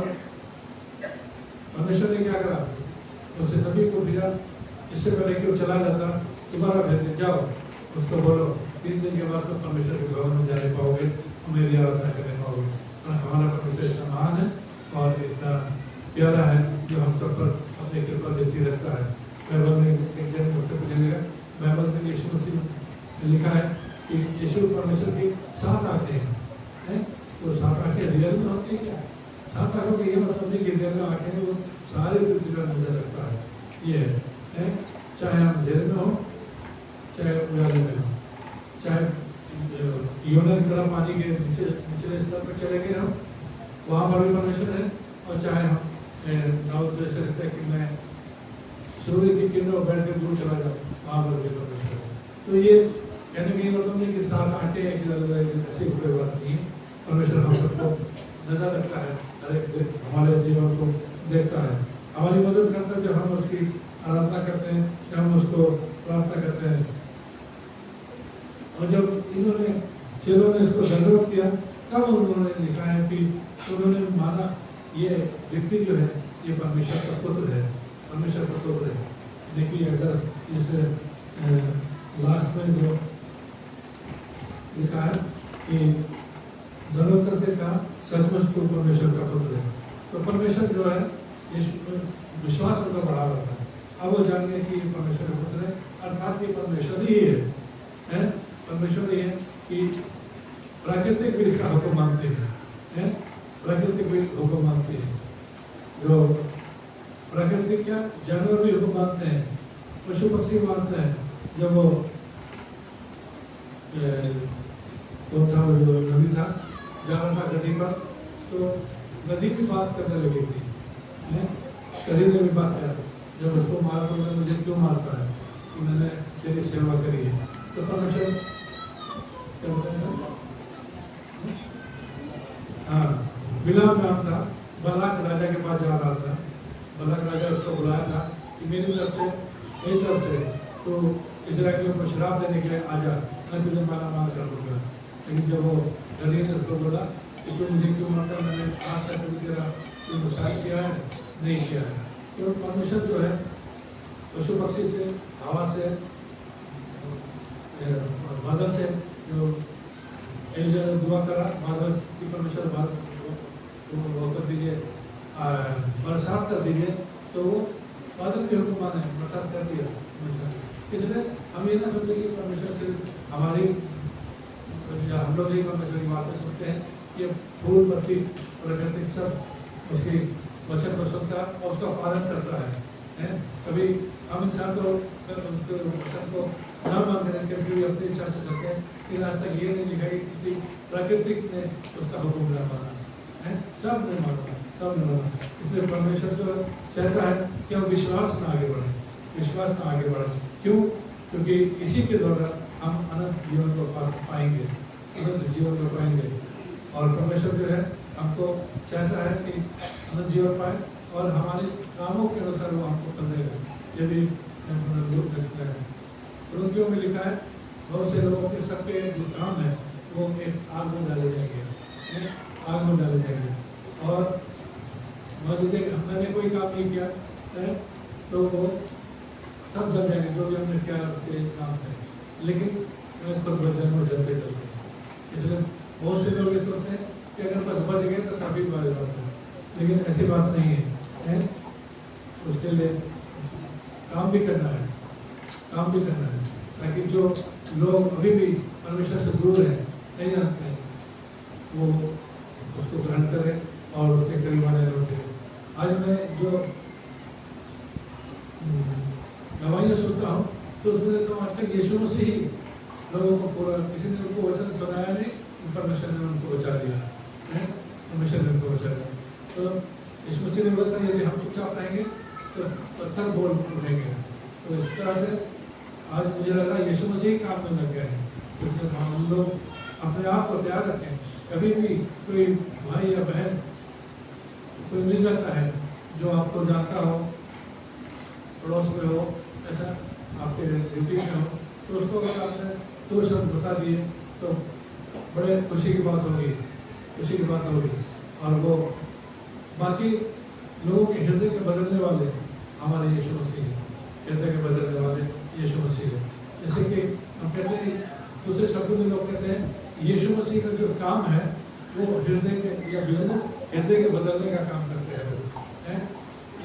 परमेश्वर ने क्या करा, उससे नबी को भेजा, इससे पहले कि वो चला जाता दोबारा भेज जाओ, उसको बोलो 3 दिन के बाद तो परमेश्वर के भवन में जाने पाओगे, मेरी आराधना करने पाओगे। और हमारा परमेश्वर इतना महान है और इतना प्यारा है जो हम सब पर अपनी कृपा देती रहता है। बाइबल में एक जन मुझसे पूछेगा, बाइबल में यीशु मसीह ने लिखा है कि यीशु परमेश्वर की 7 आंखें हैं, तो 7 आंखें रियल में होती है क्या? 7 आंखों के ये मतलब नहीं कि रियल में आंखें हैं, वो सारे पृथ्वी का नजर रखता है। ये है चाहे हम अंधेरे में हो, चाहे उजाले में हो, चाहे योना की तरह पानी के निचले स्तर पर चले गए हम, वहाँ पर भी परमेश्वर है। और चाहे हम दाऊद जैसे रहते हैं कि मैं सूर्य की किरणों में बैठ कर दूर चला जाऊँ, वहाँ पर भी परमेश्वर है। तो ये कहने का ये मतलब नहीं कि 7 आंखें ऐसी कोई बात नहीं है। परमेश्वर हम सबको नजर रखता है, हर एक हमारे जीवन को देखता है, हमारी मदद करता है जब हम उसकी आराधना करते हैं, जब हम उसको प्रार्थना करते हैं। और जब इन्होंने चेलों ने इसको दंडवत किया, तब उन्होंने लिखा है कि उन्होंने माना ये व्यक्ति जो है ये परमेश्वर का पुत्र है, परमेश्वर का पुत्र है। देखिए अगर इस लास्ट में जो लिखा है कि दंडवत करके कहा सचमुच तो परमेश्वर का पुत्र है, तो परमेश्वर जो है विश्वास उनका बढ़ा रहा था। अब वो जान गए कि ये परमेश्वर के पुत्र है, अर्थात ये परमेश्वर ही है, परमेश्वर ही है कि प्राकृतिक भी इसका हुक्म मानते हैं, प्राकृतिक भी हुक्म मानते हैं। जो प्राकृतिक क्या जानवर भी हुक्म मानते हैं, पशु पक्षी मानते हैं। जब वो था जो नदी था जा रहा था गधी पर, तो गधी भी बात करने लगी थी, गधी ने भी बात किया जब उसको मारा तो मुझे क्यों मारता है कि मैंने तेरी सेवा करी है। तो परमेश्वर क्या बोलते हैं, हाँ बिलाम नाम था, बालाक राजा के पास जा रहा था। बालाक राजा उसको बुलाया था कि मेरी तरफ से तो इजराइलियों को श्राप देने के लिए आ जा, मैं तुझे मारा मार कर दूंगा। लेकिन जब वो गधी ने उसको बोला कि तू मुझे क्यों मारता, मैंने आज तक कभी तेरा कोई नुकसान किया है नहीं किया है। तो परमेश्वर जो है पशु पक्षी से, हवा से, बादल से, जो एलिया ने दुआ करा बादल की परमेश्वर वो कर दीजिए, बरसात कर दीजिए, तो वो बादल के हुक्म माने बरसात कर दिया। इसलिए हम ये ना सोचते कि परमेश्वर सिर्फ हमारी, हम लोग ही परमेश्वर की बातें सुनते हैं कि फूल पत्ती प्रकृति सब उसकी वचन को सुनता है और उसका पालन करता है। कभी हम इंसान को वचन को न मानते हैं, कभी भी अपनी इच्छा से चलते हैं, लेकिन आज तक ये नहीं लिखा कि किसी प्राकृतिक ने उसका हुक्म न माना है, सब ने माना, सब ने माना। इसलिए परमेश्वर जो चाहता है कि हम विश्वास में आगे बढ़ें, विश्वास में आगे बढ़ें। क्यों? क्योंकि इसी के द्वारा हम अनंत जीवन को पाएंगे, अनंत जीवन को पाएंगे। और परमेश्वर जो है हमको चाहता है कि अनंत जीवन पाए और हमारे कामों के अनुसार वो हमको कर देगा। ये भी लिखता है, कुरिन्थियों में लिखा है बहुत से लोगों के सबके जो काम है वो एक आग में डाले जाएंगे, आग में डाले जाएंगे। और मैंने कोई काम नहीं किया है तो वो सब जल जाएंगे, जो भी हमने किया उसके काम है, लेकिन मैं खुद बचन में जलते चलते। इसलिए बहुत से लोग ये सोचते हैं कि अगर बस बच गए तो काफ़ी बात है, लेकिन ऐसी बात नहीं है, उसके लिए काम भी करना है, काम भी करना है, ताकि जो लोग अभी भी परमेश्वर से दूर हैं, नहीं जानते हैं, वो उसको ग्रहण करें और उसके करीब आने लगे। आज मैं जो गवाहियाँ सुनता हूँ तो उसमें तो आज तक यीशु मसीह ही लोगों को पूरा, किसी ने उनको वचन सुनाया नहीं, परमेश्वर ने उनको बचा दिया है, परमेश्वर ने उनको बचा दिया। तो यीशु मसीह ने बोला था यदि हम चुपचाप रहेंगे तो पत्थर बोल उठेंगे। तो इस तरह से आज मुझे लग रहा है यीशु मसीह काम में लग गया है, क्योंकि हम लोग अपने आप को तैयार रखें। कभी भी कोई भाई या बहन कोई मिल जाता है जो आपको जानता हो, पड़ोस में हो, ऐसा आपके ड्यूटी में हो, तो उसको अगर आपने दो शब्द बता दिए तो बड़े खुशी की बात होगी, खुशी की बात होगी। और वो बाकी लोगों के हृदय के बदलने वाले हमारे यीशु मसीह है, हृदय के बदलने वाले यीशु मसीह है। जैसे कि हम कहते हैं, दूसरे शब्दों में लोग कहते हैं यीशु मसीह का जो काम है वो हृदय के या हृदय के बदलने का काम करते हैं।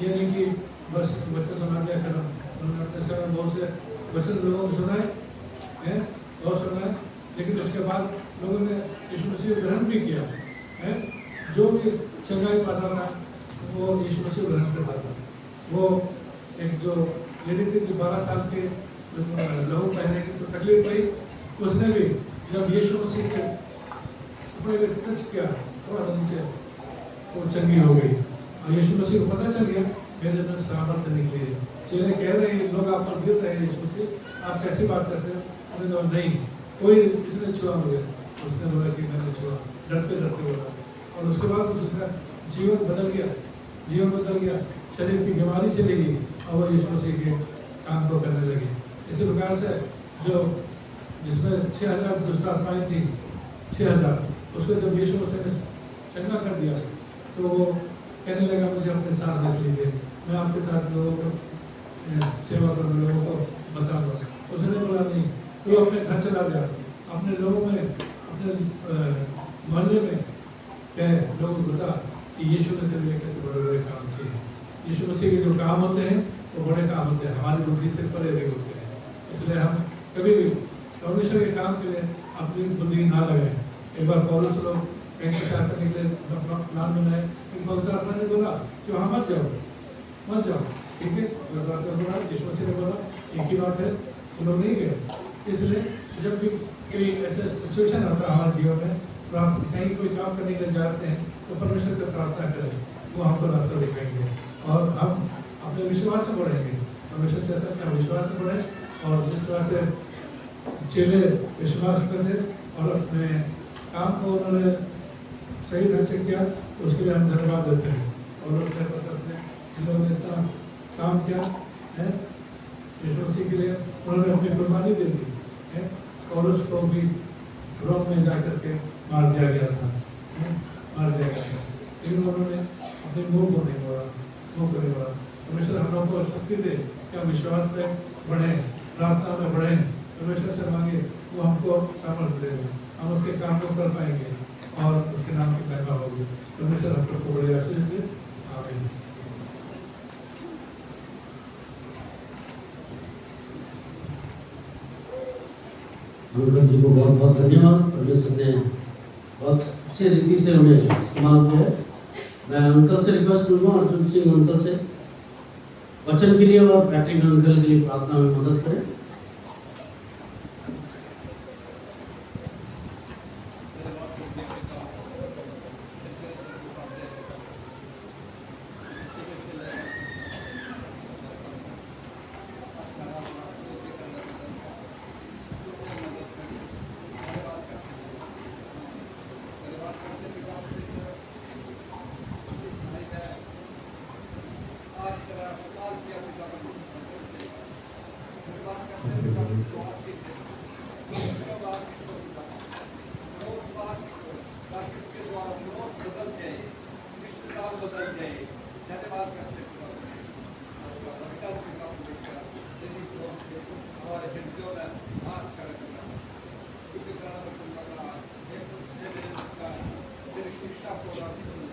ये नहीं कि बस बच्चे सुना दिया खत्म, उन्होंने अपने समय बहुत से वचन लोगों को सुनाए हैं, बहुत सुनाए, लेकिन उसके बाद लोगों ने यीशु मसीह को ग्रहण भी किया है। जो भी चंगाई पाता था वो यीशु मसीह को ग्रहण करता था। वो एक जो लेडी थी जो 12 साल के लहू पहने की तो तकलीफ हुई, उसने भी जब यीशु मसीह के कपड़े को टच किया थोड़ा नीचे वो चंगी हो गई। और यीशु मसीह को पता चल गया मेरे अंदर सामर्थ्य निकली है। चेहरे कह रहे हैं, लोग आप पर गिर रहे हैं, यीशु मसीह आप कैसी बात करते हो? उन्होंने कहा नहीं, कोई किसने छुआ मुझे? उसने बोला कि मैंने छुआ, डरते डरते बोला। और उसके बाद उसका जीवन बदल गया, जीवन बदल गया, शरीर की बीमारी चली गई और वो यीशु मसीह के काम को करने लगी। इसी प्रकार से जो जिसमें 6000 दुष्ट आत्माएं थी, 6000, उसको जब यीशु मसीह ने चंगा कर दिया तो वो कहने लगा मुझे अपने साथ रख लीजिए, मैं आपके साथ लोगों को सेवा करूँ, लोगों को बताऊँगा। उसने बोला नहीं, तो अपने घर चला जा, अपने लोगों में, अपने मोहल्ले में कह लोगों को बता कि यीशु ने तेरे लिए कैसे बड़े बड़े काम किए, यीशु मसीह के जो काम होते हैं वो बड़े काम होते हैं, हमारी बुद्धि से परे नहीं होते हैं। इसलिए हम कभी भी परमेश्वर के काम के लिए अपनी बुद्धि ना लगाएं। एक बार पौलुस लोग कहीं प्रचार करने के लिए अपना प्लान बनाए, पवित्र आत्मा ने बोला कि वहाँ मत जाओ, ठीक है। पवित्र आत्मा ने बोला, यीशु मसीह ने बोला, एक ही बात है, वो लोग नहीं गए। इसलिए जब भी कोई ऐसा सिचुएशन होता है हमारे जीवन में, तो आप कहीं कोई काम करने के लिए जाते हैं तो परमेश्वर से प्रार्थना करें, वो हमको रास्ता दिखाएंगे और हम अपने विश्वास से बढ़ेंगे। परमेश्वर से कहता है कि हम विश्वास से बढ़ें और जिस तरह से चेले विश्वास करते और अपने काम को उन्होंने सही ढंग से किया, उसके लिए हम धन्यवाद देते हैं। और उसने इन लोगों ने इतना काम किया है यीशु मसीह के लिए, उन्होंने अपनी कुर्बानी दे दी है और उसको भी रोम में जा करके मार दिया गया था, लेकिन उन्होंने अपने मुंह को नहीं बोला। परमेश्वर हम लोगों को शक्ति दे कि हम विश्वास में बढ़ें, प्रार्थना में बढ़ें, परमेश्वर से मांगे, वो हमको सामर्थ्य दे, हम उसके काम को कर पाएंगे और उसके नाम की महिमा होगी। परमेश्वर हम लोग को बड़े आशीष दे। आमीन। अंकल जी को बहुत बहुत धन्यवाद। परमेश्वर ने बहुत अच्छे रीति से उन्हें इस्तेमाल किया है। मैं अंकल से रिक्वेस्ट करूँगा, अर्जुन सिंह अंकल से वचन के लिए और पैट्रिक अंकल के लिए प्रार्थना में मदद करें। शिक्षा को